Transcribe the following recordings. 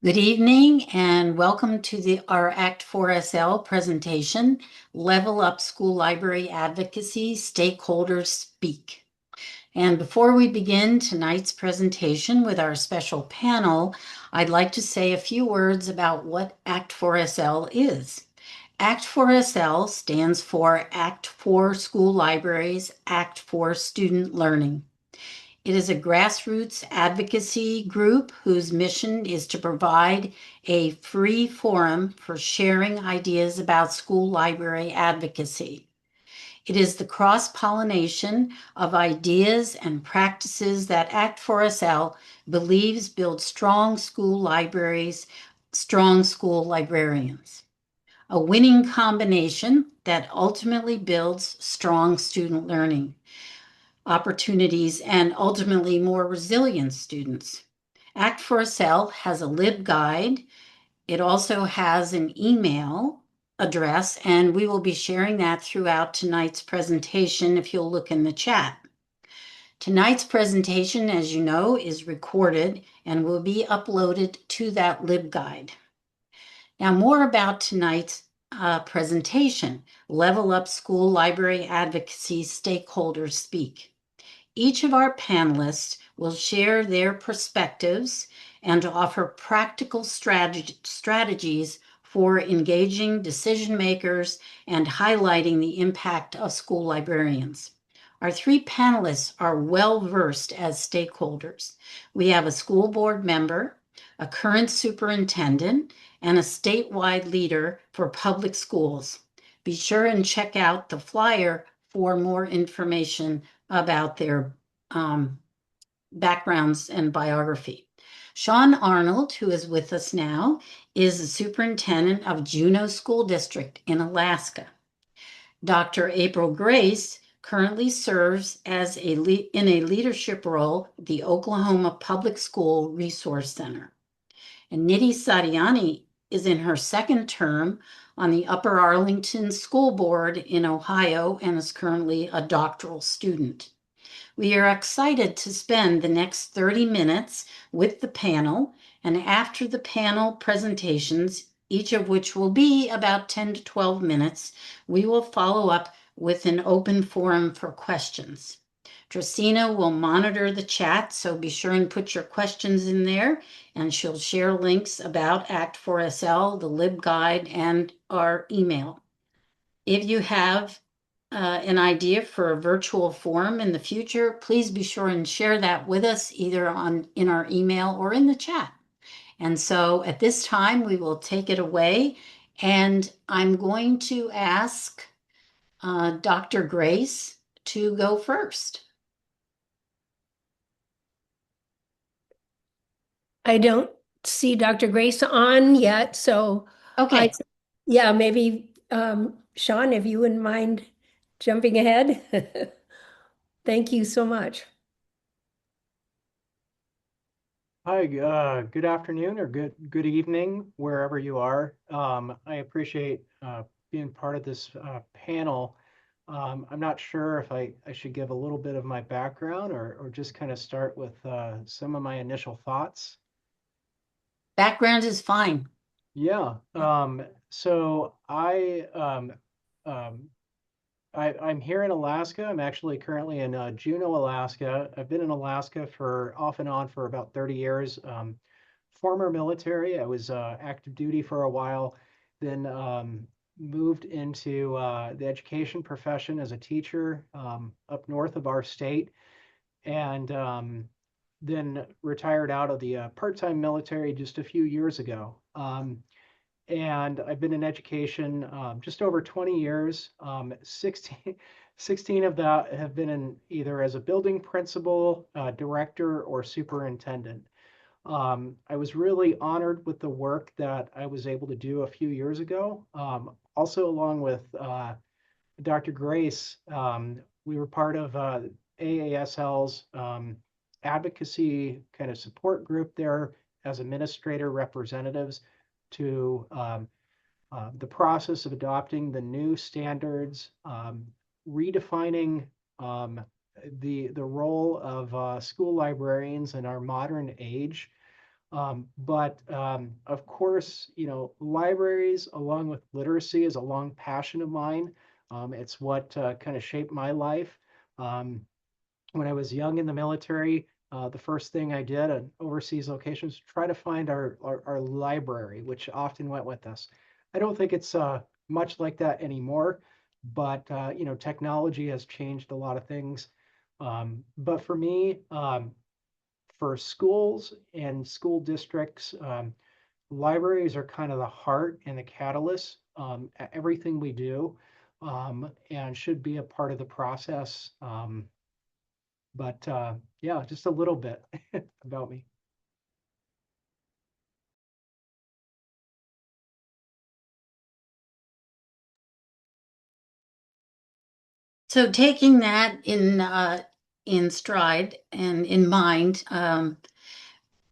Good evening and welcome to our ACT4SL presentation, Level Up School Library Advocacy Stakeholders Speak. And before we begin tonight's presentation with our special panel, I'd like to say a few words about what ACT4SL is. ACT4SL stands for Act for School Libraries, Act for Student Learning. It is a grassroots advocacy group whose mission is to provide a free forum for sharing ideas about school library advocacy. It is the cross-pollination of ideas and practices that Act4SL believes build strong school libraries, strong school librarians. A winning combination that ultimately builds strong student learning opportunities and ultimately more resilient students. Act4SL has a LibGuide. It also has an email address, and we will be sharing that throughout tonight's presentation if you'll look in the chat. Tonight's presentation, as you know, is recorded and will be uploaded to that LibGuide. Now, more about tonight's presentation, Level Up School Library Advocacy Stakeholders Speak. Each of our panelists will share their perspectives and offer practical strategies for engaging decision makers and highlighting the impact of school librarians. Our three panelists are well versed as stakeholders. We have a school board member, a current superintendent, and a statewide leader for public schools. Be sure and check out the flyer for more information about their backgrounds and biography. Sean Arnold, who is with us now, is the superintendent of Juneau School District in Alaska. Dr. April Grace currently serves as in a leadership role at the Oklahoma Public School Resource Center. And Nidhi Sadiani is in her second term on the Upper Arlington School Board in Ohio and is currently a doctoral student. We are excited to spend the next 30 minutes with the panel, and after the panel presentations, each of which will be about 10 to 12 minutes, we will follow up with an open forum for questions. Tracina will monitor the chat, so be sure and put your questions in there, and she'll share links about Act4SL, the LibGuide, and our email. If you have an idea for a virtual forum in the future, please be sure and share that with us either in our email or in the chat. And so at this time, we will take it away. And I'm going to ask Dr. Grace to go first. I don't see Dr. Grace on yet, so Okay. yeah, maybe Sean, if you wouldn't mind jumping ahead. Thank you so much. Hi, good afternoon or good evening, wherever you are. I appreciate being part of this panel. I'm not sure if I should give a little bit of my background or just kind of start with some of my initial thoughts. Background is fine. Yeah. So I'm here in Alaska. I'm actually currently in Juneau, Alaska. I've been in Alaska for off and on for about 30 years. Former military. I was active duty for a while, then moved into the education profession as a teacher up north of our state, and then retired out of the part-time military just a few years ago. And I've been in education just over 20 years. 16 of that have been in either as a building principal, director, or superintendent. I was really honored with the work that I was able to do a few years ago. Also, along with Dr. Grace, we were part of AASL's advocacy kind of support group there as administrator representatives to the process of adopting the new standards, redefining the role of school librarians in our modern age, But of course, libraries along with literacy is a long passion of mine. It's what kind of shaped my life. Um, when I was young in the military, the first thing I did at overseas locations try to find our library, which often went with us. I don't think it's much like that anymore, but technology has changed a lot of things. But for me, for schools and school districts, libraries are kind of the heart and the catalyst at everything we do, and should be a part of the process. But yeah, just a little bit about me. So taking that in stride and in mind,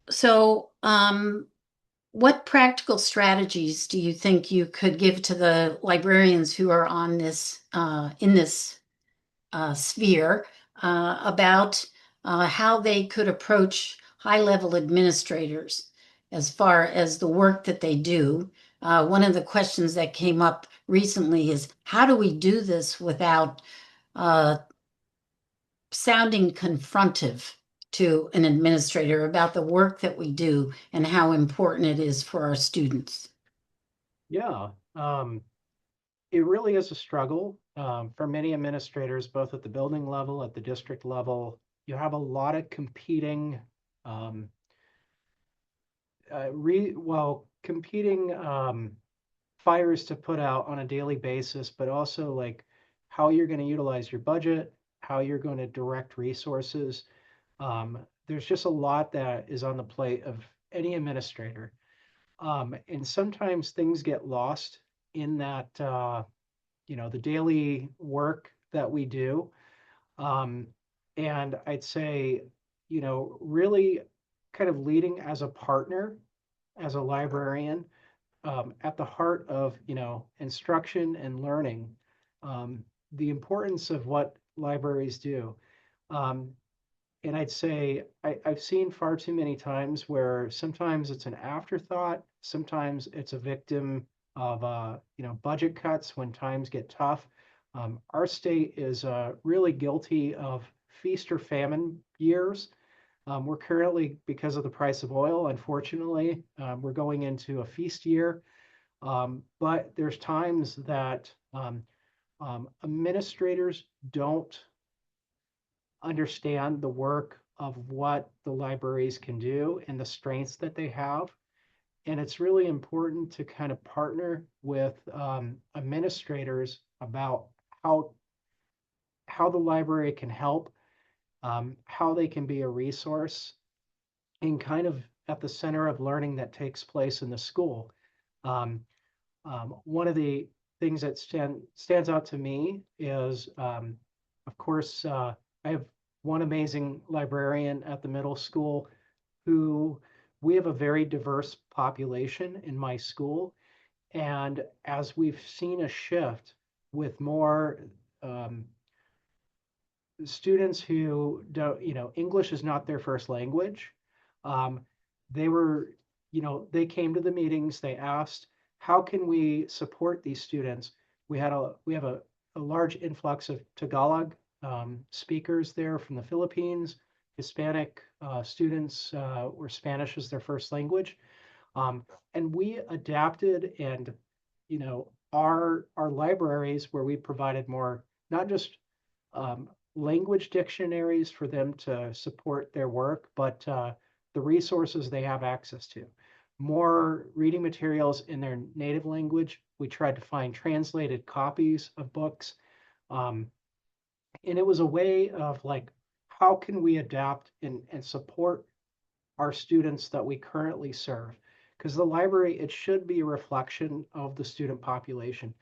so what practical strategies do you think you could give to the librarians who are on this in this sphere about how they could approach high-level administrators as far as the work that they do? One of the questions that came up recently is how do we do this without uh, sounding confrontive to an administrator about the work that we do and how important it is for our students? Yeah, it really is a struggle for many administrators, both at the building level, at the district level. You have a lot of competing, um, competing fires to put out on a daily basis, but also like how you're going to utilize your budget, how you're going to direct resources. There's just a lot that is on the plate of any administrator. And sometimes things get lost in that, the daily work that we do. Um, and I'd say, really kind of leading as a partner, as a librarian, at the heart of, instruction and learning, the importance of what libraries do. Um, and I'd say I've seen far too many times where sometimes it's an afterthought, sometimes it's a victim of budget cuts when times get tough. Our state is really guilty of feast or famine years. We're currently, because of the price of oil, unfortunately, we're going into a feast year. But there's times that administrators don't understand the work of what the libraries can do and the strengths that they have. And it's really important to kind of partner with administrators about how how the library can help, how they can be a resource, and kind of at the center of learning that takes place in the school. Um, One of the things that stands out to me is, of course, I have one amazing librarian at the middle school who we have a very diverse population in my school. And as we've seen a shift with more um, students who don't, English is not their first language. Um, they were, they came to the meetings, they asked, how can we support these students? We have a large influx of Tagalog speakers there from the Philippines, Hispanic students where Spanish is their first language. And we adapted and, our libraries where we provided more, not just language dictionaries for them to support their work, but the resources they have access to. More reading materials in their native language. We tried to find translated copies of books. Um, and it was a way of like, how can we adapt and support our students that we currently serve? Because the library, it should be a reflection of the student population.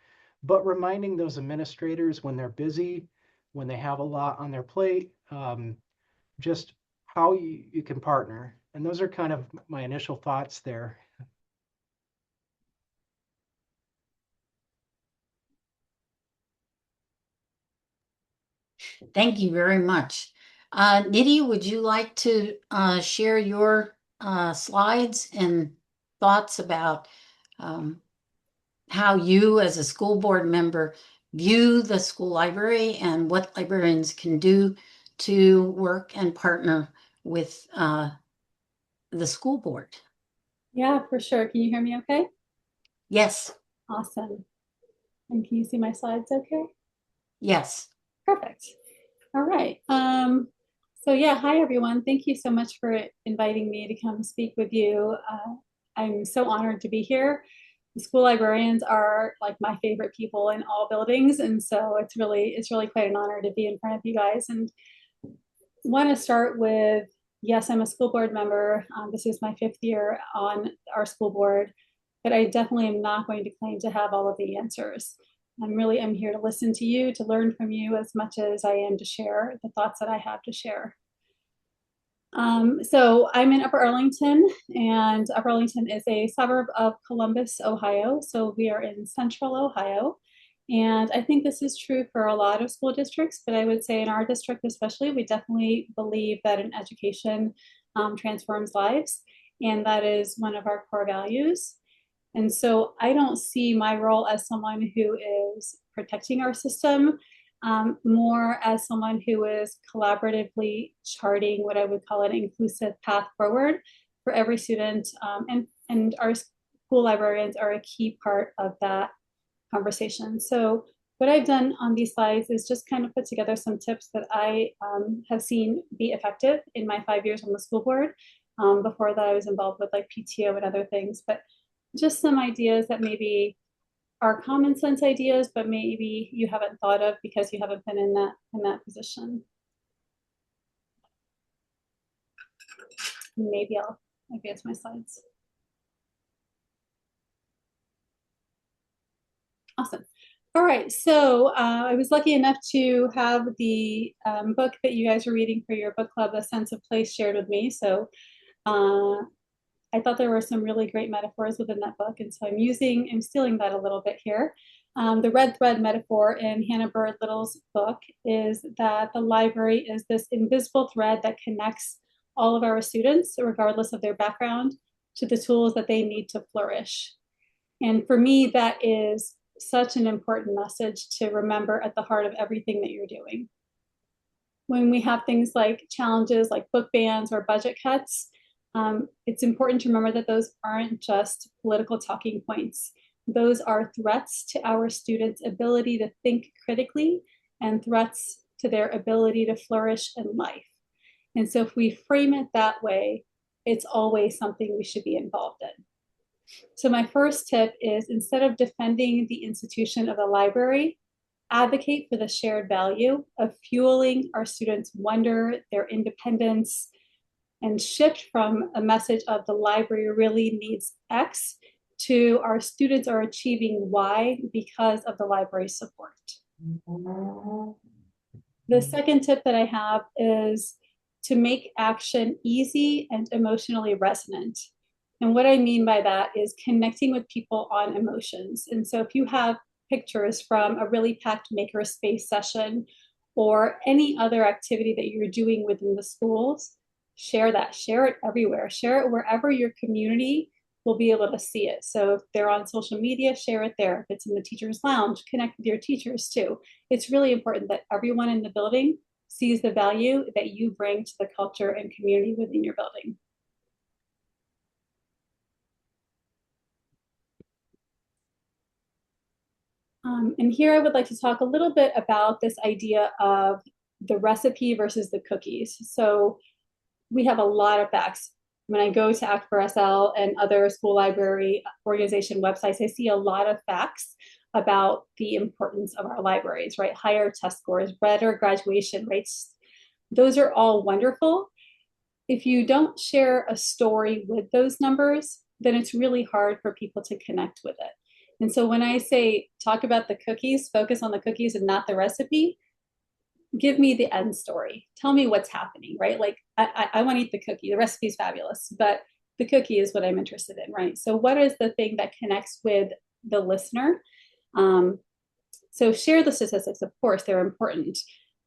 But reminding those administrators when they're busy, when they have a lot on their plate, just how you can partner. And those are kind of my initial thoughts there. Thank you very much. Nidhi, would you like to share your slides and thoughts about how you as a school board member view the school library and what librarians can do to work and partner with the school board. Yeah, for sure. Can you hear me okay? Yes, Awesome. And can you see my slides okay? yes. Perfect. All right. So yeah, hi everyone. Thank you so much for inviting me to come speak with you. I'm so honored to be here. The school librarians are like my favorite people in all buildings, and so it's really quite an honor to be in front of you guys. And want to start with, yes, I'm a school board member. This is my 5th year on our school board, but I definitely am not going to claim to have all of the answers. I'm here to listen to you, to learn from you as much as I am to share the thoughts that I have to share. So I'm in Upper Arlington, and Upper Arlington is a suburb of Columbus, Ohio. So we are in central Ohio. And I think this is true for a lot of school districts, but I would say in our district especially, we definitely believe that an education transforms lives. And that is one of our core values. And so I don't see my role as someone who is protecting our system, more as someone who is collaboratively charting what I would call an inclusive path forward for every student. And our school librarians are a key part of that conversation. So what I've done on these slides is just kind of put together some tips that I have seen be effective in my 5 years on the school board. Before that, I was involved with like PTO and other things, but just some ideas that maybe are common sense ideas, but maybe you haven't thought of because you haven't been in that position. Maybe I'll advance my slides. Awesome. All right, so I was lucky enough to have the book that you guys are reading for your book club, A Sense of Place, shared with me. So I thought there were some really great metaphors within that book, and so I'm stealing that a little bit here. The red thread metaphor in Hannah Bird Little's book is that the library is this invisible thread that connects all of our students, regardless of their background, to the tools that they need to flourish. And for me, that is such an important message to remember at the heart of everything that you're doing. When we have things like challenges like book bans or budget cuts, it's important to remember that those aren't just political talking points. Those are threats to our students' ability to think critically and threats to their ability to flourish in life. And so if we frame it that way, it's always something we should be involved in. So my first tip is, instead of defending the institution of the library, advocate for the shared value of fueling our students' wonder, their independence, and shift from a message of the library really needs X to our students are achieving Y because of the library's support. The second tip that I have is to make action easy and emotionally resonant. And what I mean by that is connecting with people on emotions. And so if you have pictures from a really packed makerspace session or any other activity that you're doing within the schools, share that, share it everywhere, share it wherever your community will be able to see it. So if they're on social media, share it there. If it's in the teacher's lounge, connect with your teachers too. It's really important that everyone in the building sees the value that you bring to the culture and community within your building. And here I would like to talk a little bit about this idea of the recipe versus the cookies. So we have a lot of facts. When I go to ACT4SL and other school library organization websites, I see a lot of facts about the importance of our libraries, right? Higher test scores, better graduation rates. Those are all wonderful. If you don't share a story with those numbers, then it's really hard for people to connect with it. And so when I say talk about the cookies, focus on the cookies and not the recipe, give me the end story. Tell me what's happening, right? Like I want to eat the cookie. The recipe is fabulous, but the cookie is what I'm interested in, right? So what is the thing that connects with the listener? So share the statistics, of course, they're important.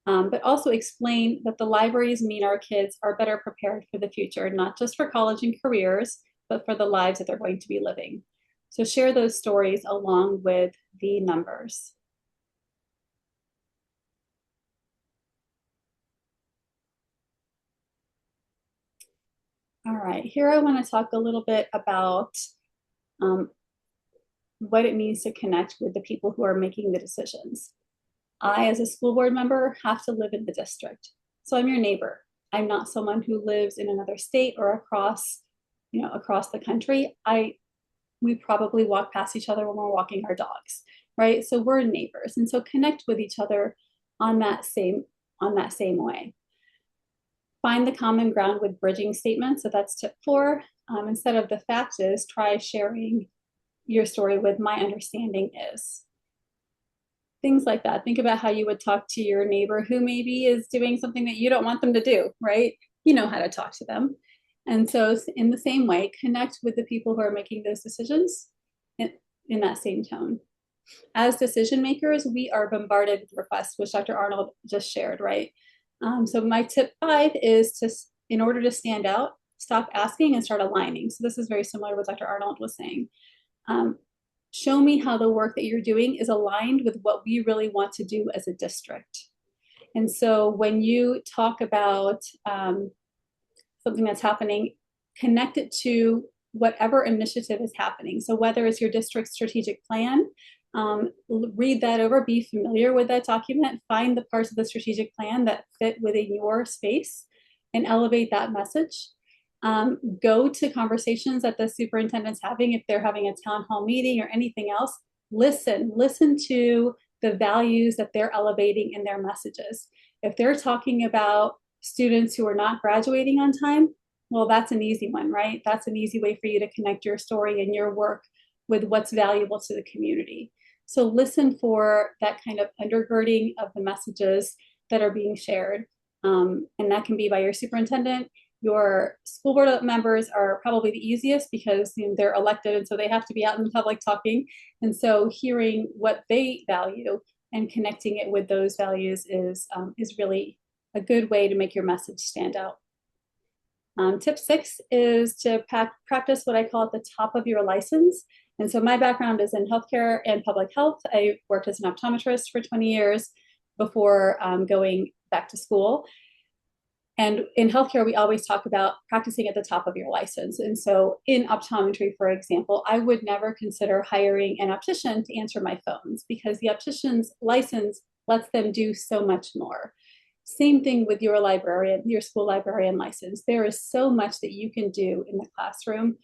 but also explain that the libraries mean our kids are better prepared for the future, not just for college and careers, but for the lives that they're going to be living. So share those stories along with the numbers. All right, here I want to talk a little bit about what it means to connect with the people who are making the decisions. I, as a school board member, have to live in the district. So I'm your neighbor. I'm not someone who lives in another state or across the country. We probably walk past each other when we're walking our dogs, right? So we're neighbors. And so connect with each other on that same way. Find the common ground with bridging statements. So that's tip 4. Instead of the fact is, try sharing your story with my understanding is. Things like that. Think about how you would talk to your neighbor who maybe is doing something that you don't want them to do, right? You know how to talk to them. And so in the same way, connect with the people who are making those decisions in that same tone. As decision makers, we are bombarded with requests, which Dr. Arnold just shared, right? So my tip 5 is to, in order to stand out, stop asking and start aligning. So this is very similar to what Dr. Arnold was saying. Show me how the work that you're doing is aligned with what we really want to do as a district. And so when you talk about something that's happening, connect it to whatever initiative is happening. So whether it's your district's strategic plan, read that over, be familiar with that document, find the parts of the strategic plan that fit within your space and elevate that message. Go to conversations that the superintendent's having. If they're having a town hall meeting or anything else, listen to the values that they're elevating in their messages. If they're talking about students who are not graduating on time, well, that's an easy one, right? That's an easy way for you to connect your story and your work with what's valuable to the community. So listen for that kind of undergirding of the messages that are being shared. And that can be by your superintendent. Your school board members are probably the easiest because they're elected, and so they have to be out in the public talking. And so hearing what they value and connecting it with those values is really a good way to make your message stand out. Tip 6 is to practice what I call at the top of your license. And so my background is in healthcare and public health. I worked as an optometrist for 20 years before going back to school. And in healthcare, we always talk about practicing at the top of your license. And so in optometry, for example, I would never consider hiring an optician to answer my phones because the optician's license lets them do so much more. Same thing with your librarian, your school librarian license. There is so much that you can do in the classroom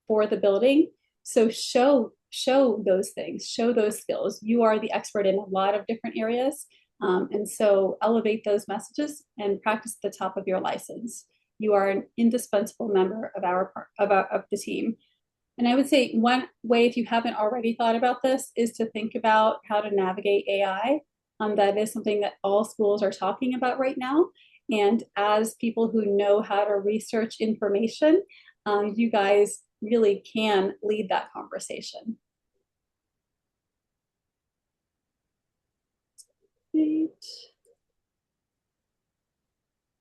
for the building. So show those things, show those skills. You are the expert in a lot of different areas. And so elevate those messages and practice at the top of your license. You are an indispensable member of the team. And I would say one way, if you haven't already thought about this, is to think about how to navigate AI. That is something that all schools are talking about right now. And as people who know how to research information, you guys really can lead that conversation.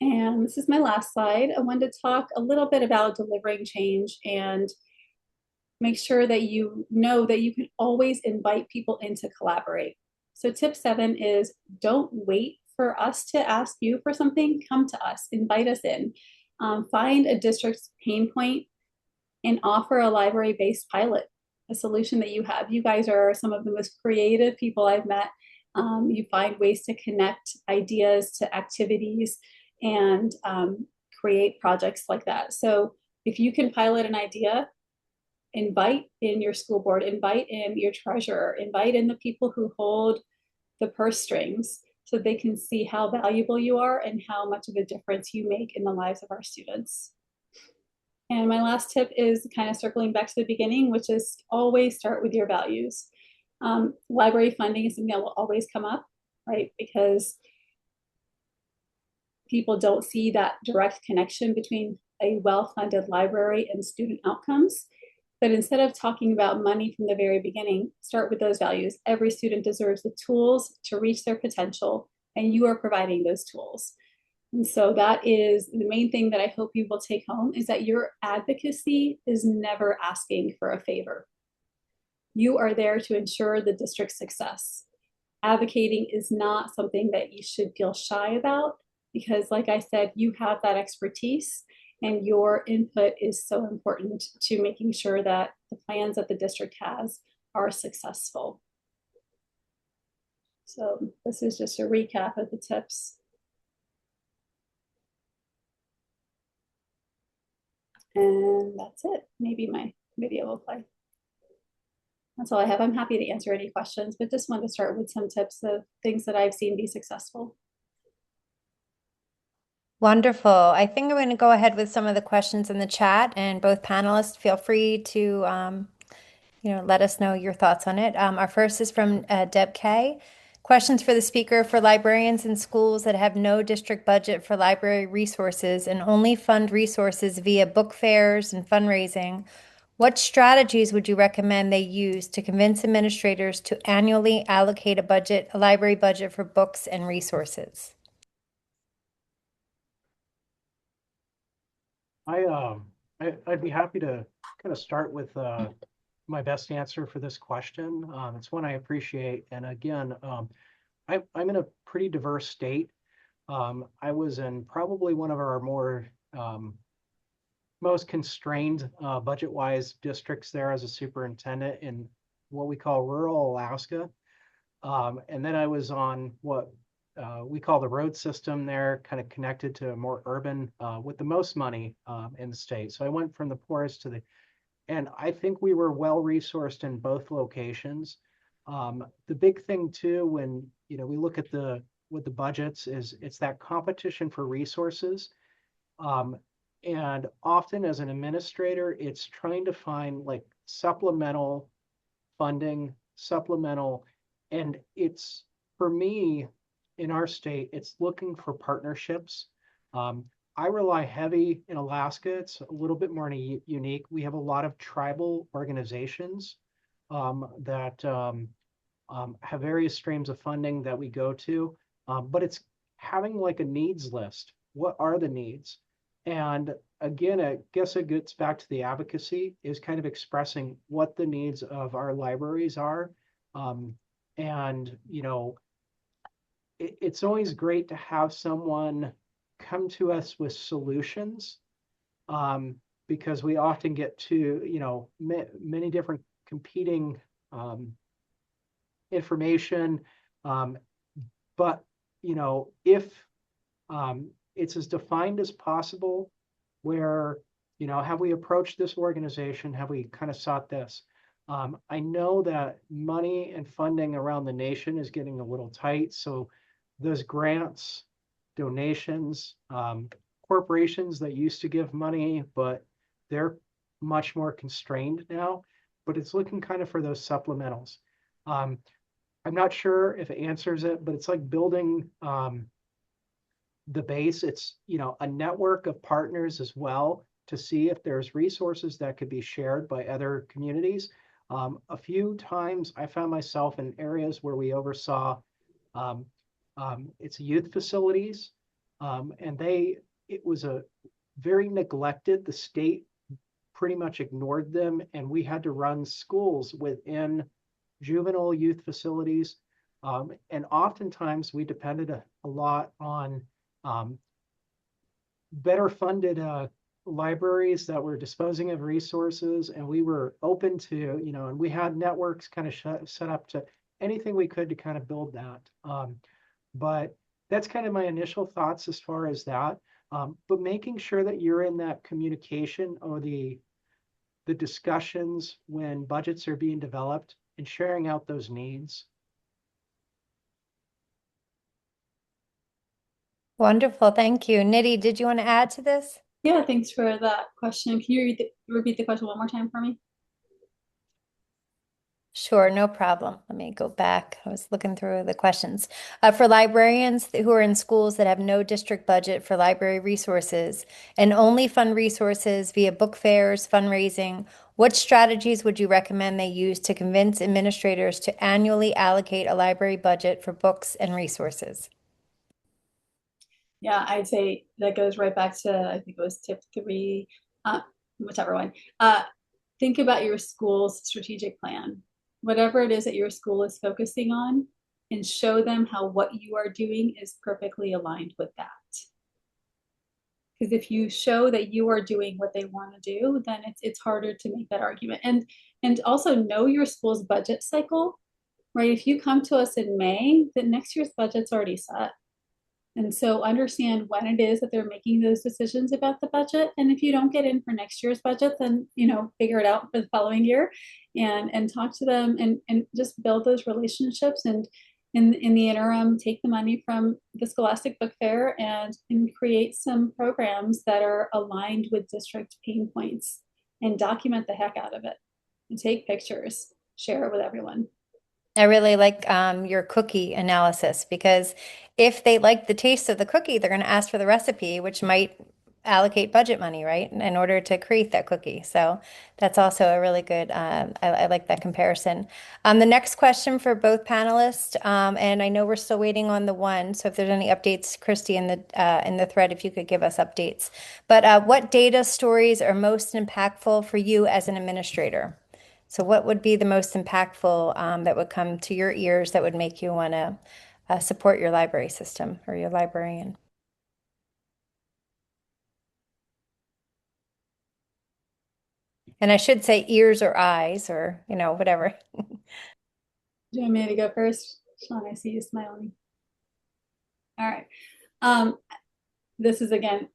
And this is my last slide. I wanted to talk a little bit about delivering change and make sure that you know that you can always invite people in to collaborate. So tip 7 is don't wait for us to ask you for something. Come to us, invite us in. Find a district's pain point and offer a library-based pilot, a solution that you have. You guys are some of the most creative people I've met. You find ways to connect ideas to activities and create projects like that. So if you can pilot an idea, invite in your school board, invite in your treasurer, invite in the people who hold the purse strings so they can see how valuable you are and how much of a difference you make in the lives of our students. And my last tip is kind of circling back to the beginning, which is always start with your values. Library funding is something that will always come up, right? Because people don't see that direct connection between a well-funded library and student outcomes. But instead of talking about money from the very beginning, start with those values. Every student deserves the tools to reach their potential, and you are providing those tools. And so that is the main thing that I hope you will take home, is that your advocacy is never asking for a favor. You are there to ensure the district's success. Advocating is not something that you should feel shy about, because like I said, you have that expertise and your input is so important to making sure that the plans that the district has are successful. So this is just a recap of the tips. And that's it. Maybe my video will play. That's all I have. I'm happy to answer any questions, but just want to start with some tips of things that I've seen be successful. Wonderful. I think I'm going to go ahead with some of the questions in the chat, and both panelists feel free to, let us know your thoughts on it. Our first is from Deb K. Questions for the speaker: for librarians in schools that have no district budget for library resources and only fund resources via book fairs and fundraising, what strategies would you recommend they use to convince administrators to annually allocate a library budget for books and resources? I'd be happy to kind of start with my best answer for this question. It's one I appreciate. And again, I'm in a pretty diverse state. I was in probably one of our more most constrained budget-wise districts there as a superintendent in what we call rural Alaska. And then I was on what we call the road system there, kind of connected to a more urban with the most money in the state. So I went from the poorest to and I think we were well resourced in both locations. The big thing too, when we look at with the budgets, is it's that competition for resources. And often as an administrator, it's trying to find like supplemental funding, and it's, for me, in our state, it's looking for partnerships. I rely heavy in Alaska. It's a little bit more unique. We have a lot of tribal organizations that have various streams of funding that we go to, but it's having like a needs list. What are the needs? And again, I guess it gets back to the advocacy, is kind of expressing what the needs of our libraries are. And it's always great to have someone come to us with solutions, because we often get to many different competing information, but if it's as defined as possible, where have we approached this organization, have we kind of sought this? I know that money and funding around the nation is getting a little tight, so those grants, donations, corporations that used to give money, but they're much more constrained now, but it's looking kind of for those supplementals. I'm not sure if it answers it, but it's like building the base. It's a network of partners as well, to see if there's resources that could be shared by other communities. A few times I found myself in areas where we oversaw it's youth facilities, and it was a very neglected. The state pretty much ignored them, and we had to run schools within juvenile youth facilities, and oftentimes we depended a lot on better funded libraries that were disposing of resources, and we were open to and we had networks kind of set up to anything we could to kind of build that. But that's kind of my initial thoughts as far as that. But making sure that you're in that communication, or the discussions when budgets are being developed, and sharing out those needs. Wonderful. Thank you. Nidhi, did you want to add to this? Yeah, thanks for that question. Can you repeat the question one more time for me? Sure, no problem. Let me go back. I was looking through the questions. For librarians who are in schools that have no district budget for library resources and only fund resources via book fairs, fundraising, what strategies would you recommend they use to convince administrators to annually allocate a library budget for books and resources? Yeah, I'd say that goes right back to, I think it was tip 3, uh, whichever one. Think about your school's strategic plan, whatever it is that your school is focusing on, and show them how what you are doing is perfectly aligned with that. Because if you show that you are doing what they want to do, then it's harder to make that argument. And also know your school's budget cycle, right? If you come to us in May, then next year's budget's already set. And so understand when it is that they're making those decisions about the budget. And if you don't get in for next year's budget, then figure it out for the following year, and talk to them, and just build those relationships. And in the interim, take the money from the Scholastic Book Fair and create some programs that are aligned with district pain points, and document the heck out of it, and take pictures, share it with everyone. I really like your cookie analysis, because if they like the taste of the cookie, they're going to ask for the recipe, which might allocate budget money, right, in order to create that cookie. So that's also a really good, I like that comparison. The next question for both panelists, and I know we're still waiting on the one, so if there's any updates, Christy, in the thread, if you could give us updates. But what data stories are most impactful for you as an administrator? So what would be the most impactful that would come to your ears that would make you want to support your library system or your librarian? And I should say ears or eyes or, whatever. Do you want me to go first? Sean, I see you smiling. All right. This is, again,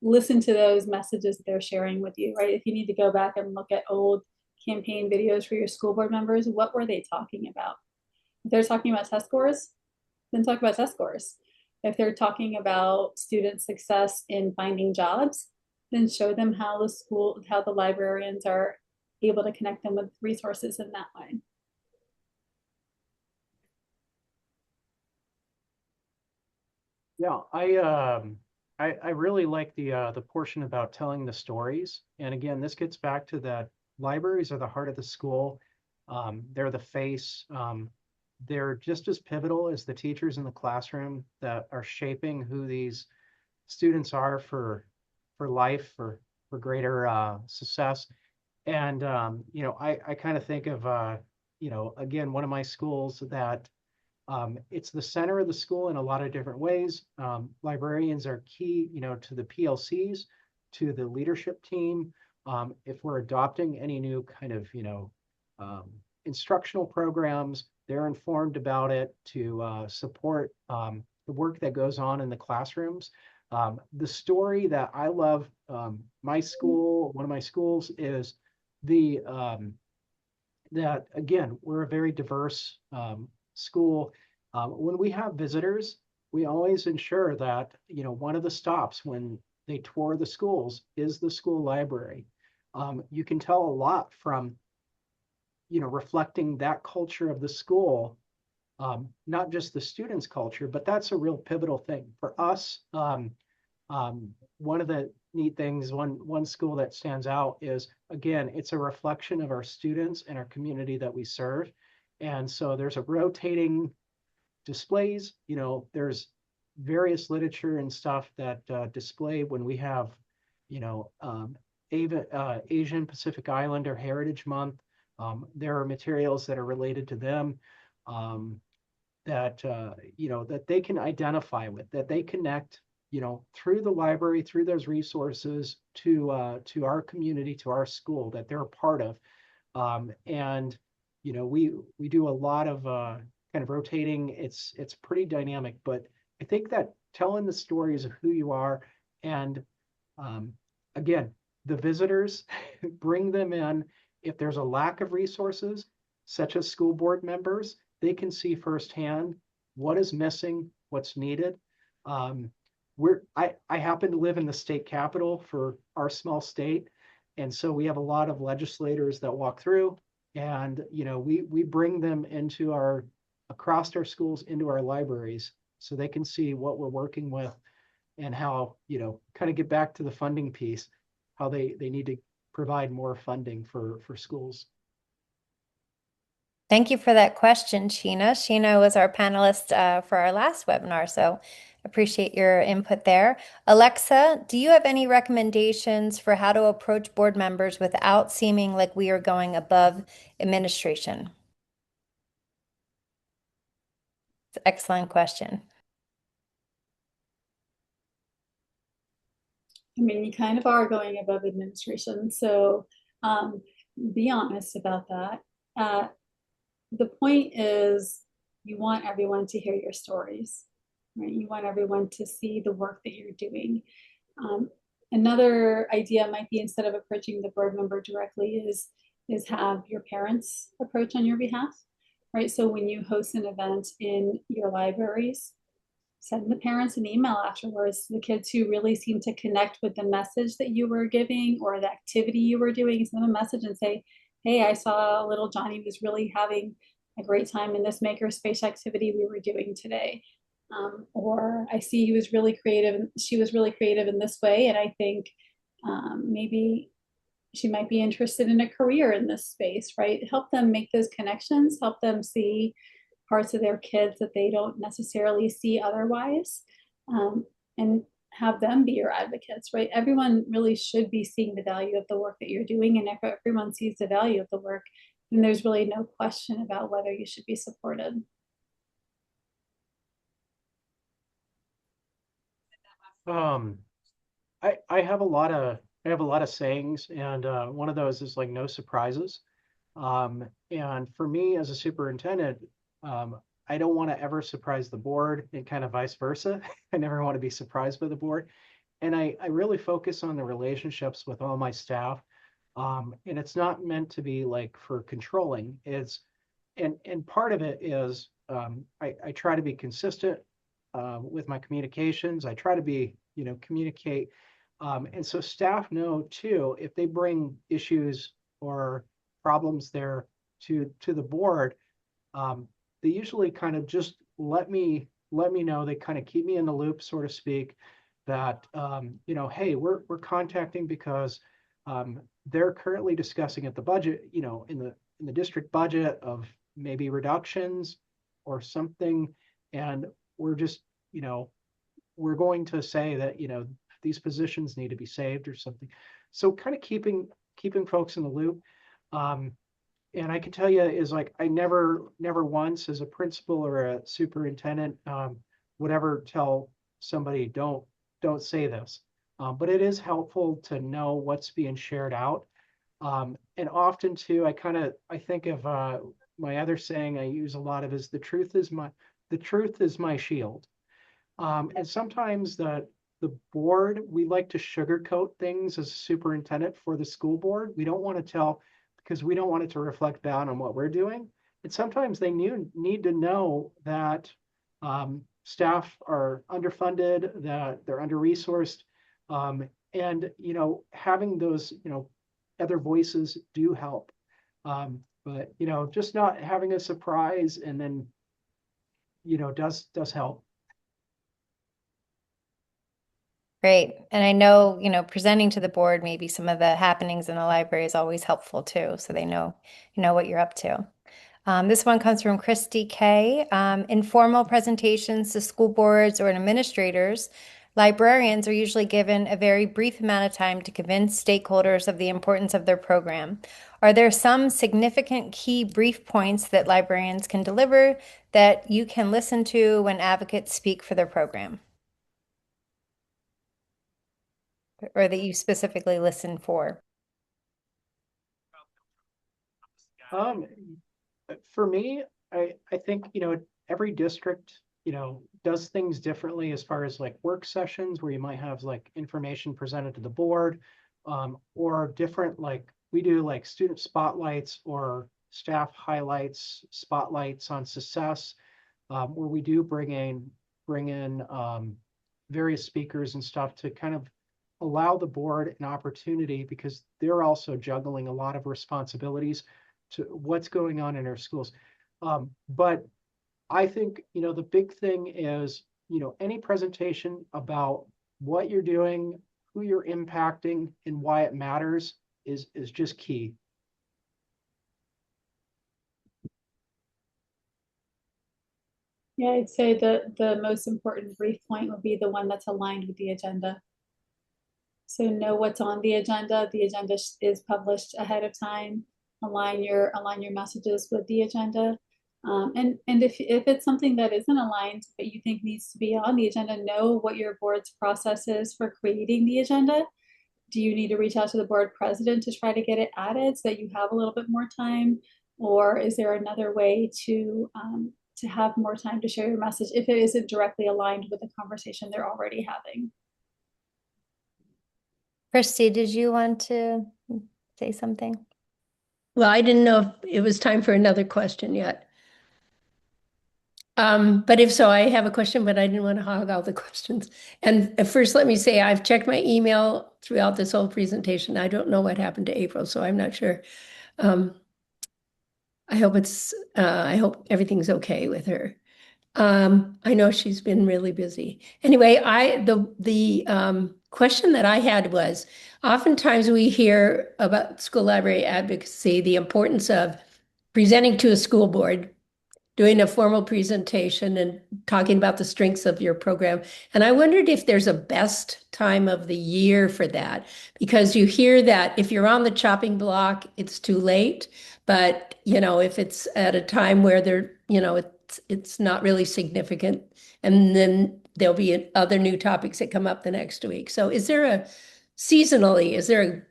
listen to those messages that they're sharing with you, right? If you need to go back and look at old campaign videos for your school board members, what were they talking about? If they're talking about test scores, then talk about test scores. If they're talking about student success in finding jobs, then show them how the librarians are able to connect them with resources in that way. Yeah, I really like the portion about telling the stories. And again, this gets back to that libraries are the heart of the school. They're the face. They're just as pivotal as the teachers in the classroom that are shaping who these students are for life, for greater success. And I kind of think of again, one of my schools that it's the center of the school in a lot of different ways. Librarians are key, to the PLCs, to the leadership team. If we're adopting any new kind of, instructional programs, they're informed about it to support the work that goes on in the classrooms. The story that I love, one of my schools is the that again, we're a very diverse school. When we have visitors, we always ensure that, one of the stops when they tour the schools is the school library. You can tell a lot from, reflecting that culture of the school, not just the students' culture, but that's a real pivotal thing for us. One of the neat things, one school that stands out is, again, it's a reflection of our students and our community that we serve. And so there's a rotating displays, there's various literature and stuff that display when we have, Asian Pacific Islander Heritage Month. There are materials that are related to them. That that they can identify with, that they connect, through the library, through those resources to our community, to our school that they're a part of. And we do a lot of kind of rotating. It's pretty dynamic, but I think that telling the stories of who you are, and again, the visitors, bring them in. If there's a lack of resources, such as school board members, they can see firsthand what is missing, what's needed. I happen to live in the state capital for our small state, and so we have a lot of legislators that walk through, and we bring them across our schools into our libraries so they can see what we're working with, and how kind of get back to the funding piece, how they need to provide more funding for schools. Thank you for that question, Sheena. Sheena was our panelist for our last webinar, so Appreciate your input there. Alexa, do you have any recommendations for how to approach board members without seeming like we are going above administration? It's an excellent question. I mean, you kind of are going above administration, so be honest about that. The point is you want everyone to hear your stories, right? You want everyone to see the work that you're doing. Another idea might be, instead of approaching the board member directly, is have your parents approach on your behalf, right? So when you host an event in your libraries, send the parents an email afterwards. The kids who really seem to connect with the message that you were giving or the activity you were doing, send them a message and say, hey, I saw little Johnny was really having a great time in this makerspace activity we were doing today. Or I see he was really creative, she was really creative in this way, and I think maybe she might be interested in a career in this space, right? Help them make those connections, help them see parts of their kids that they don't necessarily see otherwise, and have them be your advocates, right? Everyone really should be seeing the value of the work that you're doing, and if everyone sees the value of the work, then there's really no question about whether you should be supported. I have a lot of sayings, and one of those is like no surprises. And for me as a superintendent, I don't want to ever surprise the board, and kind of vice versa. I never want to be surprised by the board. And I really focus on the relationships with all my staff. And it's not meant to be like for controlling. And part of it is I try to be consistent with my communications. I try to be, communicate. And so staff know too, if they bring issues or problems there to the board, they usually kind of just let me know. They kind of keep me in the loop, so to speak, that hey, we're contacting because they're currently discussing at the budget, in the district budget of maybe reductions or something, and we're just, we're going to say that, these positions need to be saved or something. So kind of keeping folks in the loop. And I can tell you is like, I never once as a principal or a superintendent would ever tell somebody, don't say this. But it is helpful to know what's being shared out. And often too, I think of my other saying I use a lot of is the truth is my shield. And sometimes the board, we like to sugarcoat things as a superintendent for the school board. We don't want to tell, because we don't want it to reflect bad on what we're doing. And sometimes they need to know that staff are underfunded, that they're under-resourced, and having those other voices do help. But just not having a surprise and then does help. Great. And I know, presenting to the board, maybe some of the happenings in the library is always helpful too, so they know, what you're up to. This one comes from Christy K. Informal presentations to school boards or administrators, librarians are usually given a very brief amount of time to convince stakeholders of the importance of their program. Are there some significant key brief points that librarians can deliver that you can listen to when advocates speak for their program? Or that you specifically listen for? For me, I think, every district, does things differently as far as like work sessions where you might have like information presented to the board, or different, like we do like student spotlights or staff highlights, spotlights on success, where we do bring in various speakers and stuff to kind of allow the board an opportunity, because they're also juggling a lot of responsibilities to what's going on in our schools. But I think, the big thing is, any presentation about what you're doing, who you're impacting, and why it matters is just key. Yeah, I'd say the most important brief point would be the one that's aligned with the agenda. So know what's on the agenda. The agenda is published ahead of time. Align your messages with the agenda. And if it's something that isn't aligned but you think needs to be on the agenda, know what your board's process is for creating the agenda. Do you need to reach out to the board president to try to get it added so that you have a little bit more time? Or is there another way to have more time to share your message if it isn't directly aligned with the conversation they're already having? Christy, did you want to say something? Well, I didn't know if it was time for another question yet. But if so, I have a question, but I didn't want to hog all the questions. And first, let me say I've checked my email throughout this whole presentation. I don't know what happened to April, so I'm not sure. I hope everything's okay with her. I know she's been really busy. Anyway, the question that I had was, oftentimes we hear about school library advocacy, the importance of presenting to a school board, doing a formal presentation and talking about the strengths of your program. And I wondered if there's a best time of the year for that, because you hear that if you're on the chopping block, it's too late. But, if it's at a time where it's not really significant, and then there'll be other new topics that come up the next week. So is there a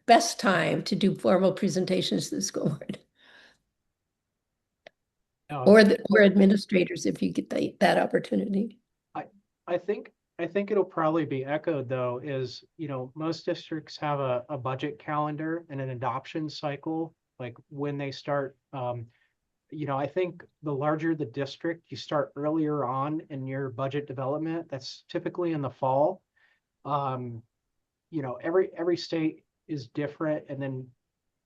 best time to do formal presentations to the school board? Or administrators, if you get that opportunity. I think it'll probably be echoed though, is, most districts have a budget calendar and an adoption cycle, like when they start, I think the larger the district, you start earlier on in your budget development. That's typically in the fall. Every state is different, and then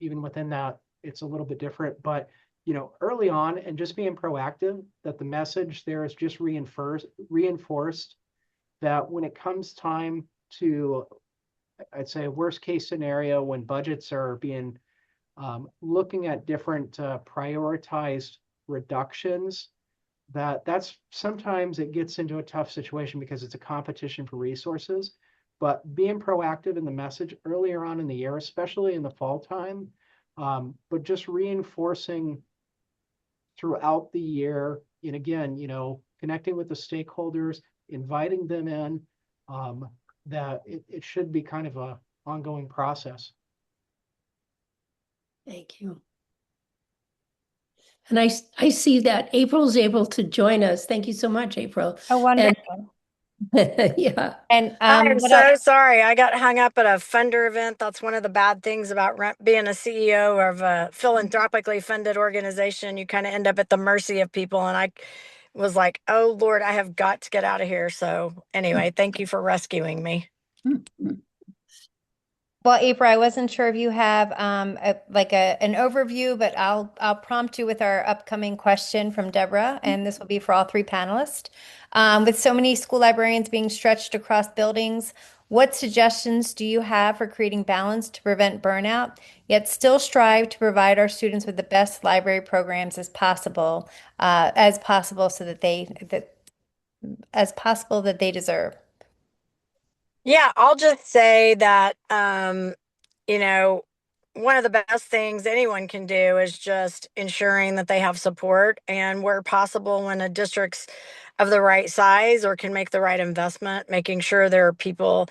even within that, it's a little bit different. But early on, and just being proactive, that the message there is just reinforced that when it comes time to, I'd say, a worst case scenario, when budgets are being looking at different prioritized reductions, that's sometimes it gets into a tough situation because it's a competition for resources. But being proactive in the message earlier on in the year, especially in the fall time, but just reinforcing throughout the year, and again, connecting with the stakeholders, inviting them in, that it should be kind of a ongoing process. Thank you. And I see that April's able to join us. Thank you so much, April. Oh, wonderful. Yeah. And I'm what so else? sorry. I got hung up at a funder event. That's one of the bad things about being a CEO of a philanthropically funded organization. You kind of end up at the mercy of people. And I was like, oh, Lord, I have got to get out of here. So anyway, thank you for rescuing me. Well, April, I wasn't sure if you have an overview, but I'll prompt you with our upcoming question from Deborah, and this will be for all three panelists. With so many school librarians being stretched across buildings, what suggestions do you have for creating balance to prevent burnout, yet still strive to provide our students with the best library programs as possible, so that they deserve? Yeah, I'll just say that, one of the best things anyone can do is just ensuring that they have support, and where possible, when a district's of the right size or can make the right investment, making sure there are people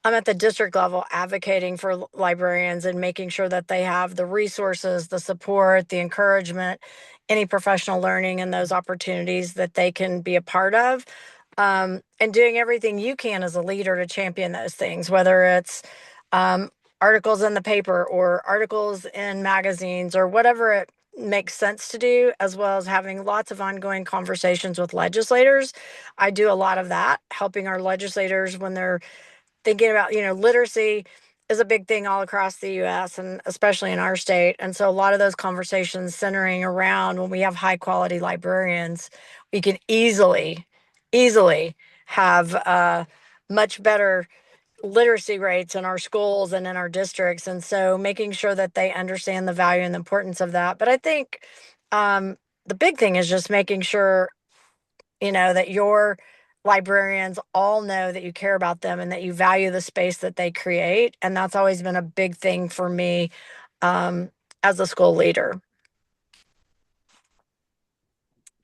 at the district level advocating for librarians and making sure that they have the resources, the support, the encouragement, any professional learning and those opportunities that they can be a part of. And doing everything you can as a leader to champion those things, whether it's articles in the paper or articles in magazines or whatever it makes sense to do, as well as having lots of ongoing conversations with legislators. I do a lot of that, helping our legislators when they're thinking about, literacy is a big thing all across the US and especially in our state. And so a lot of those conversations centering around when we have high quality librarians, we can easily have much better literacy rates in our schools and in our districts. And so making sure that they understand the value and the importance of that. But I think the big thing is just making sure that your librarians all know that you care about them and that you value the space that they create. And that's always been a big thing for me as a school leader.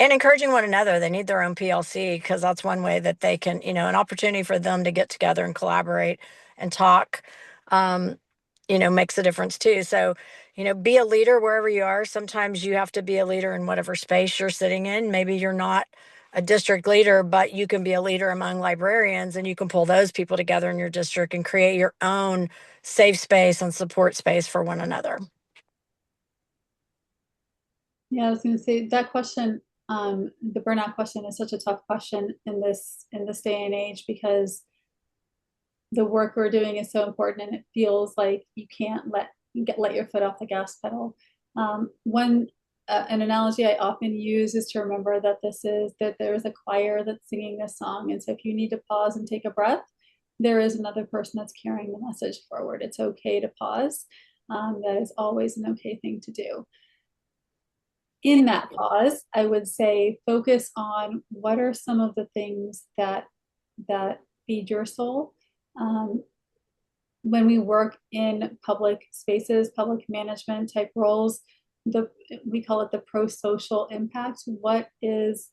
And encouraging one another. They need their own PLC because that's one way that they can, an opportunity for them to get together and collaborate and talk, makes a difference too. So, be a leader wherever you are. Sometimes you have to be a leader in whatever space you're sitting in. Maybe you're not a district leader, but you can be a leader among librarians and you can pull those people together in your district and create your own safe space and support space for one another. Yeah, I was going to say that question, the burnout question is such a tough question in this day and age, because the work we're doing is so important and it feels like you can't let your foot off the gas pedal. One an analogy I often use is to remember that there is a choir that's singing this song, and so if you need to pause and take a breath, there is another person that's carrying the message forward. It's okay to pause. That is always an okay thing to do. In that pause, I would say focus on what are some of the things that feed your soul. When we work in public spaces, public management type roles, we call it the pro-social impact. What is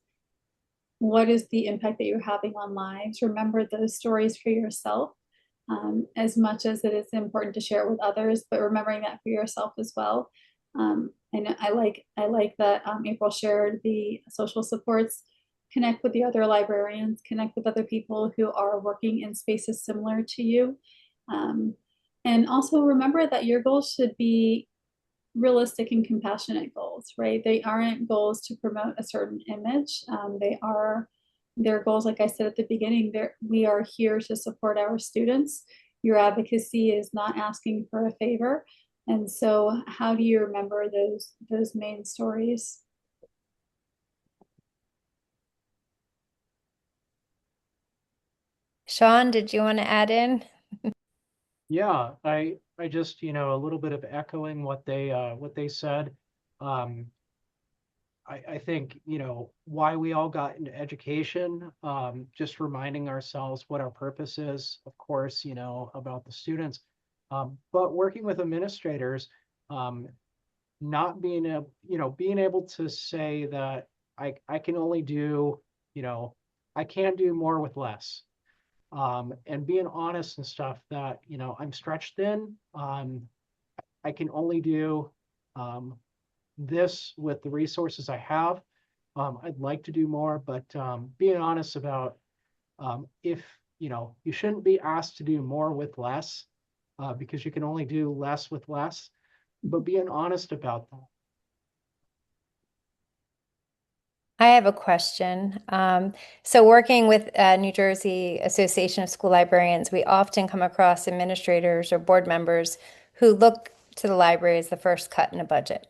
the impact that you're having on lives? Remember those stories for yourself, as much as it is important to share with others, but remembering that for yourself as well. And I like that April shared the social supports. Connect with the other librarians, connect with other people who are working in spaces similar to you. And also remember that your goals should be realistic and compassionate goals, right? They aren't goals to promote a certain image. Their goals, like I said at the beginning, we are here to support our students. Your advocacy is not asking for a favor. And so how do you remember those main stories? Sean, did you want to add in? Yeah, I just, a little bit of echoing what they said. I think, why we all got into education, just reminding ourselves what our purpose is, of course, about the students, but working with administrators, not being able to say that I can only do, I can do more with less. And being honest and stuff that, I'm stretched thin. I can only do this with the resources I have. I'd like to do more, but being honest about if, you shouldn't be asked to do more with less, because you can only do less with less, but being honest about that. I have a question. So working with New Jersey Association of School Librarians, we often come across administrators or board members who look to the library as the first cut in a budget.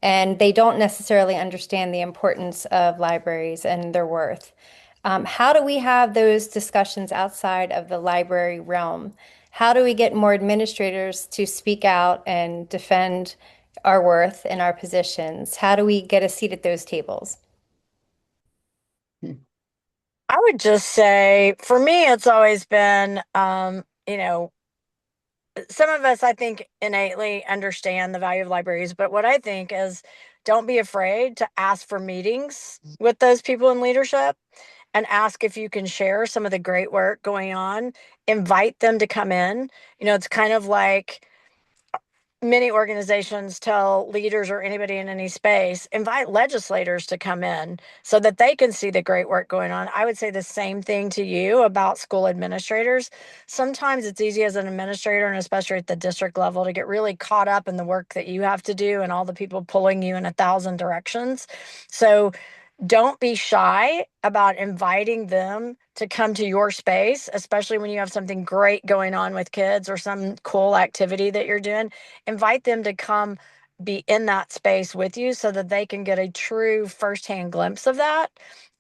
And they don't necessarily understand the importance of libraries and their worth. How do we have those discussions outside of the library realm? How do we get more administrators to speak out and defend our worth and our positions? How do we get a seat at those tables? I would just say, for me, it's always been, some of us, I think, innately understand the value of libraries, but what I think is don't be afraid to ask for meetings with those people in leadership and ask if you can share some of the great work going on. Invite them to come in. It's kind of like many organizations tell leaders or anybody in any space, invite legislators to come in so that they can see the great work going on. I would say the same thing to you about school administrators. Sometimes it's easy as an administrator, and especially at the district level, to get really caught up in the work that you have to do and all the people pulling you in 1,000 directions. So don't be shy about inviting them to come to your space, especially when you have something great going on with kids or some cool activity that you're doing. Invite them to come be in that space with you so that they can get a true firsthand glimpse of that.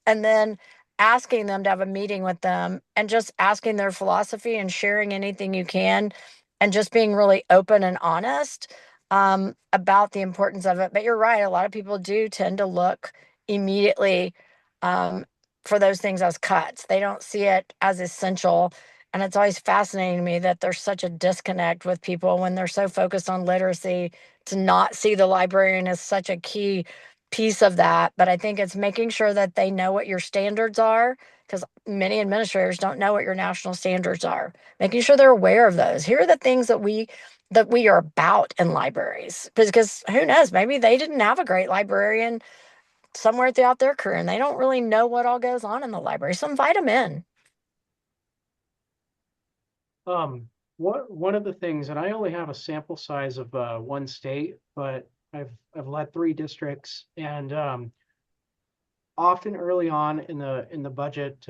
And then asking them to have a meeting with them and just asking their philosophy and sharing anything you can and just being really open and honest about the importance of it. But you're right, a lot of people do tend to look immediately for those things as cuts. They don't see it as essential. And it's always fascinating to me that there's such a disconnect with people when they're so focused on literacy to not see the librarian as such a key piece of that. But I think it's making sure that they know what your standards are, because many administrators don't know what your national standards are. Making sure they're aware of those. Here are the things that we are about in libraries. Because who knows, maybe they didn't have a great librarian somewhere throughout their career and they don't really know what all goes on in the library. So invite them in. One of the things, and I only have a sample size of one state, but I've led 3 districts, and often early on in the budget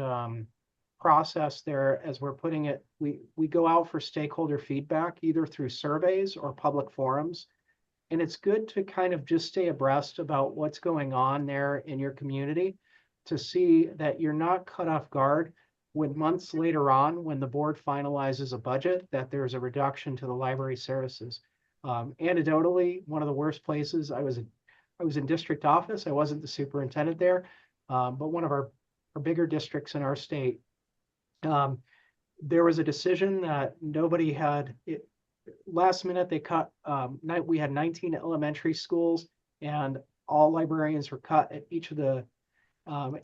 process there, as we're putting it, we go out for stakeholder feedback either through surveys or public forums. And it's good to kind of just stay abreast about what's going on there in your community to see that you're not caught off guard when months later on, when the board finalizes a budget, that there's a reduction to the library services. Anecdotally, one of the worst places, I was in district office. I wasn't the superintendent there, but one of our bigger districts in our state, there was a decision that nobody had. Last minute they cut. We had 19 elementary schools, and all librarians were cut at each of the.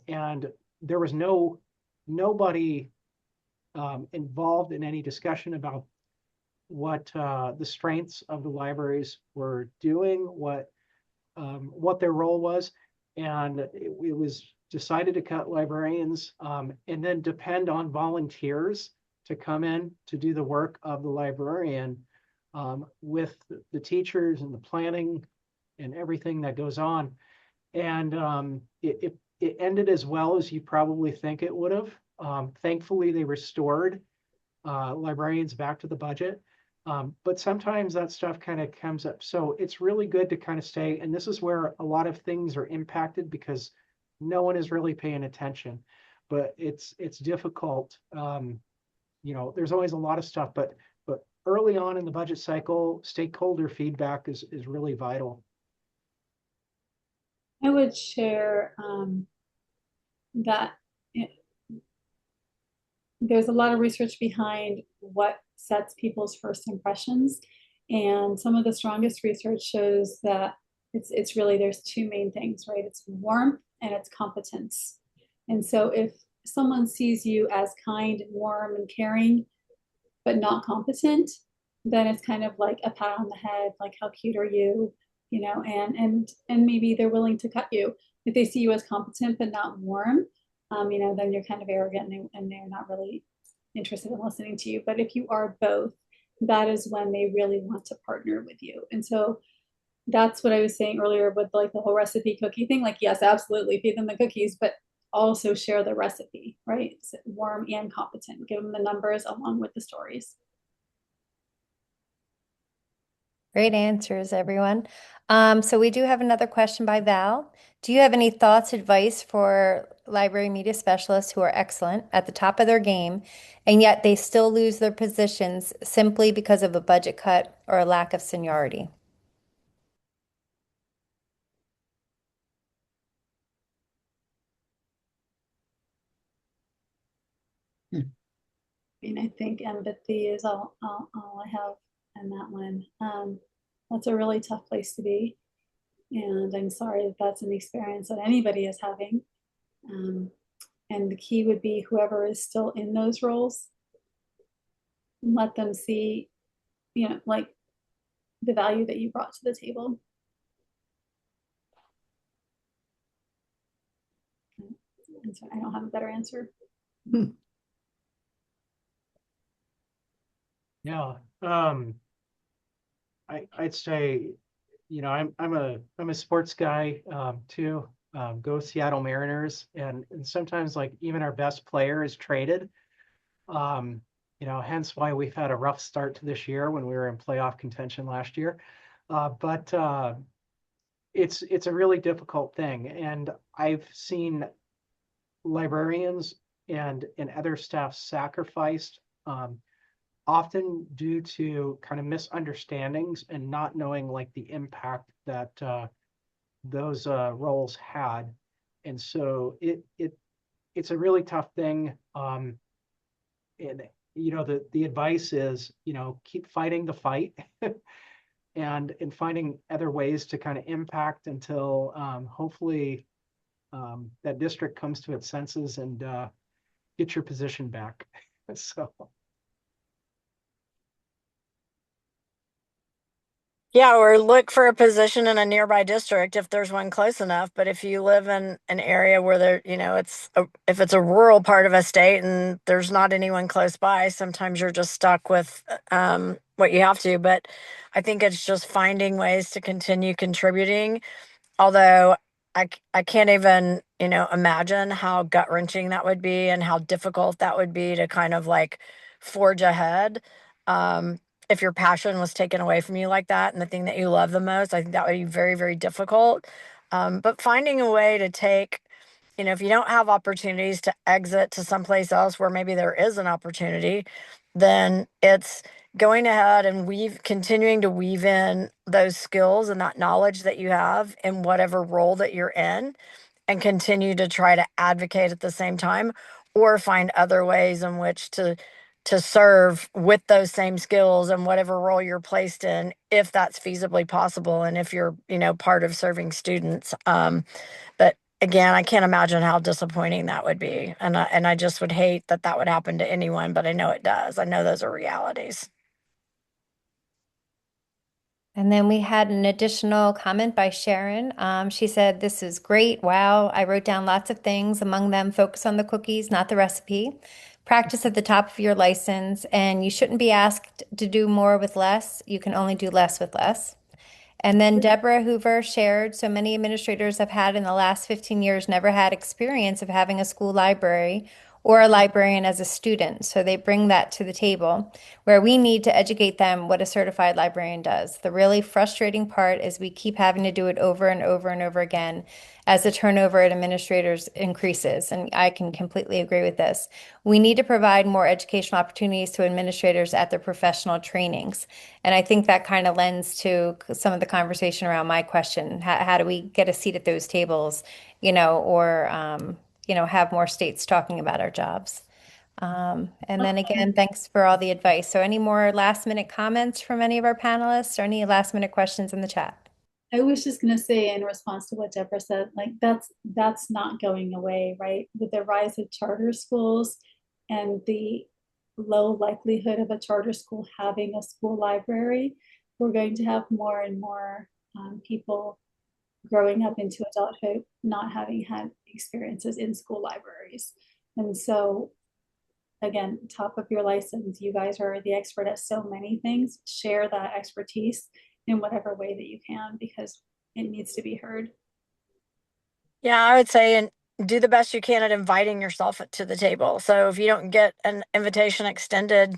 And there was nobody involved in any discussion about what the strengths of the libraries were doing, what their role was, and it was decided to cut librarians and then depend on volunteers to come in to do the work of the librarian with the teachers and the planning and everything that goes on. And it ended as well as you probably think it would have. Thankfully, they restored librarians back to the budget. But sometimes that stuff kind of comes up. So it's really good to kind of stay, and this is where a lot of things are impacted because no one is really paying attention. But it's difficult. There's always a lot of stuff, but early on in the budget cycle, stakeholder feedback is really vital. I would share that there's a lot of research behind what sets people's first impressions. And some of the strongest research shows that it's really, there's 2 main things, right? It's warmth and it's competence. And so if someone sees you as kind, warm, and caring, but not competent, then it's kind of like a pat on the head, like how cute are you, and maybe they're willing to cut you. If they see you as competent but not warm, then you're kind of arrogant and they're not really interested in listening to you. But if you are both, that is when they really want to partner with you. And so that's what I was saying earlier with like the whole recipe cookie thing. Like, yes, absolutely, feed them the cookies, but also share the recipe, right? So warm and competent. Give them the numbers along with the stories. Great answers, everyone. So we do have another question by Val. Do you have any thoughts, advice for library media specialists who are excellent at the top of their game, and yet they still lose their positions simply because of a budget cut or a lack of seniority? I think empathy is all I have in that one. That's a really tough place to be. And I'm sorry that that's an experience that anybody is having. And the key would be whoever is still in those roles, let them see, like the value that you brought to the table. And so I don't have a better answer. Yeah. I'd say, I'm a sports guy too. Go Seattle Mariners, and sometimes like even our best player is traded. Hence why we've had a rough start to this year when we were in playoff contention last year. But it's a really difficult thing, and I've seen librarians and other staff sacrificed often due to kind of misunderstandings and not knowing like the impact that those roles had. And so it it's a really tough thing. And the advice is, keep fighting the fight and finding other ways to kind of impact until hopefully that district comes to its senses and get your position back. So. Yeah, or look for a position in a nearby district if there's one close enough. But if you live in an area where there, if it's a rural part of a state and there's not anyone close by, sometimes you're just stuck with what you have to. But I think it's just finding ways to continue contributing. Although I can't even, imagine how gut-wrenching that would be and how difficult that would be to kind of like forge ahead. If your passion was taken away from you like that and the thing that you love the most, I think that would be very, very difficult. But finding a way to take, if you don't have opportunities to exit to someplace else where maybe there is an opportunity, then it's going ahead and continuing to weave in those skills and that knowledge that you have in whatever role that you're in, and continue to try to advocate at the same time, or find other ways in which to serve with those same skills and whatever role you're placed in, if that's feasibly possible and if you're part of serving students. But again, I can't imagine how disappointing that would be, and I just would hate that that would happen to anyone, but I know it does. I know those are realities. And then we had an additional comment by Sharon. She said, "This is great. Wow. I wrote down lots of things, among them focus on the cookies, not the recipe. Practice at the top of your license, and you shouldn't be asked to do more with less. You can only do less with less." And then Deborah Hoover shared, "So many administrators have had in the last 15 years never had experience of having a school library or a librarian as a student. So they bring that to the table where we need to educate them what a certified librarian does. The really frustrating part is we keep having to do it over and over and over again as the turnover at administrators increases." And I can completely agree with this. "We need to provide more educational opportunities to administrators at their professional trainings." And I think that kind of lends to some of the conversation around my question. How do we get a seat at those tables, or have more states talking about our jobs? And then again, thanks for all the advice. So any more last minute comments from any of our panelists or any last minute questions in the chat? I was just going to say in response to what Deborah said, like that's not going away, right? With the rise of charter schools and the low likelihood of a charter school having a school library, we're going to have more and more people growing up into adulthood not having had experiences in school libraries. And so again, top of your license, you guys are the expert at so many things. Share that expertise in whatever way that you can, because it needs to be heard. Yeah, I would say, and do the best you can at inviting yourself to the table. So if you don't get an invitation extended,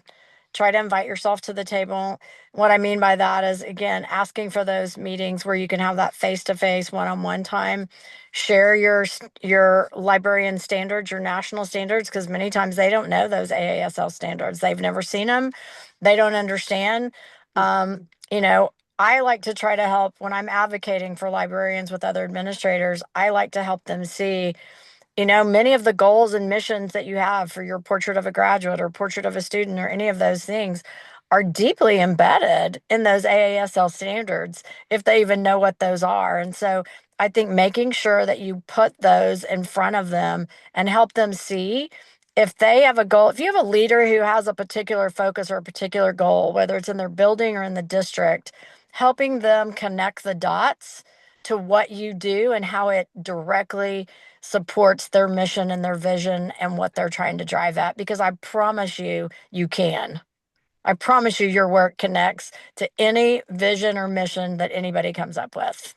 try to invite yourself to the table. What I mean by that is, again, asking for those meetings where you can have that face-to-face, one-on-one time. Share your librarian standards, your national standards, because many times they don't know those AASL standards. They've never seen them. They don't understand. You know, I like to try to help when I'm advocating for librarians with other administrators. I like to help them see, many of the goals and missions that you have for your portrait of a graduate or portrait of a student or any of those things are deeply embedded in those AASL standards, if they even know what those are. And so I think making sure that you put those in front of them and help them see if they have a goal, if you have a leader who has a particular focus or a particular goal, whether it's in their building or in the district, helping them connect the dots to what you do and how it directly supports their mission and their vision and what they're trying to drive at. Because I promise you, you can. I promise you, your work connects to any vision or mission that anybody comes up with.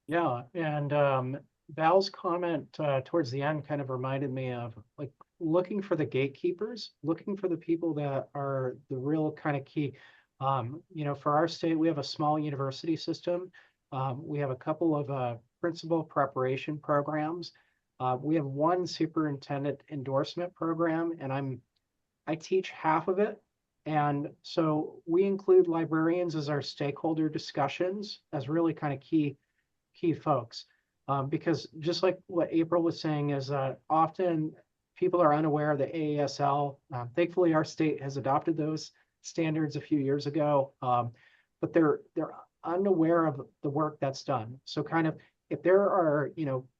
Yeah, and Val's comment towards the end kind of reminded me of like looking for the gatekeepers, looking for the people that are the real kind of key. For our state, we have a small university system. We have a couple of principal preparation programs. We have one superintendent endorsement program, and I teach half of it. And so we include librarians as our stakeholder discussions as really kind of key folks. Because just like what April was saying is often people are unaware of the AASL. Thankfully, our state has adopted those standards a few years ago, but they're unaware of the work that's done. So kind of if there are,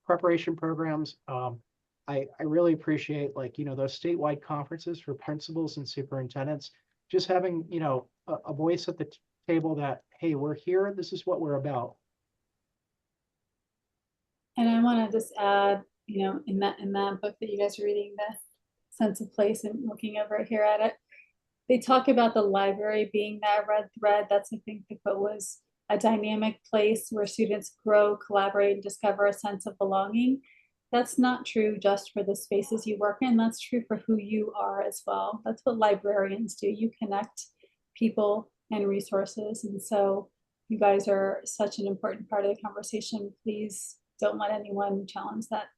preparation programs, I really appreciate like, those statewide conferences for principals and superintendents, just having, a voice at the table that, hey, we're here, this is what we're about. And I want to just add, in that book that you guys are reading, The Sense of Place, and looking over here at it, they talk about the library being that red thread. That's, I think the quote was, a dynamic place where students grow, collaborate, and discover a sense of belonging. That's not true just for the spaces you work in. That's true for who you are as well. That's what librarians do. You connect people and resources. And so you guys are such an important part of the conversation. Please don't let anyone challenge that.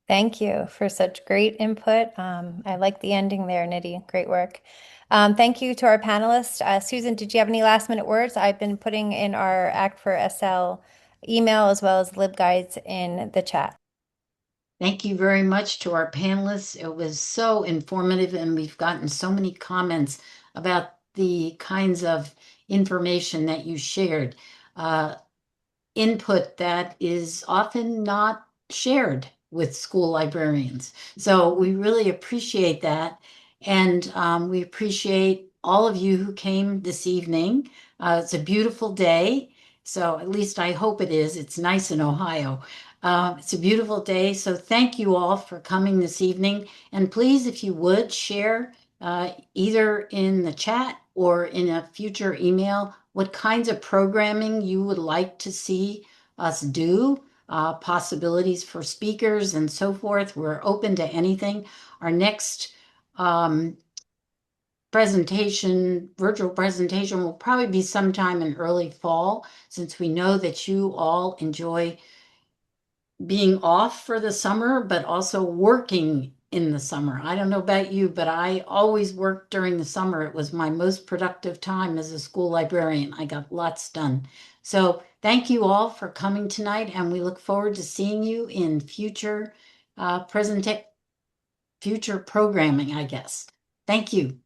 Thank you for such great input. I like the ending there, Nidhi. Great work. Thank you to our panelists. Susan, did you have any last minute words? I've been putting in our ACT4SL email as well as LibGuides in the chat. Thank you very much to our panelists. It was so informative, and we've gotten so many comments about the kinds of information that you shared. Input that is often not shared with school librarians. So we really appreciate that. And we appreciate all of you who came this evening. It's a beautiful day. So at least I hope it is. It's nice in Ohio. It's a beautiful day. So thank you all for coming this evening. And please, if you would, share either in the chat or in a future email what kinds of programming you would like to see us do, possibilities for speakers and so forth. We're open to anything. Our next virtual presentation will probably be sometime in early fall, since we know that you all enjoy being off for the summer, but also working in the summer. I don't know about you, but I always worked during the summer. It was my most productive time as a school librarian. I got lots done. So thank you all for coming tonight, and we look forward to seeing you in future future programming, I guess. Thank you.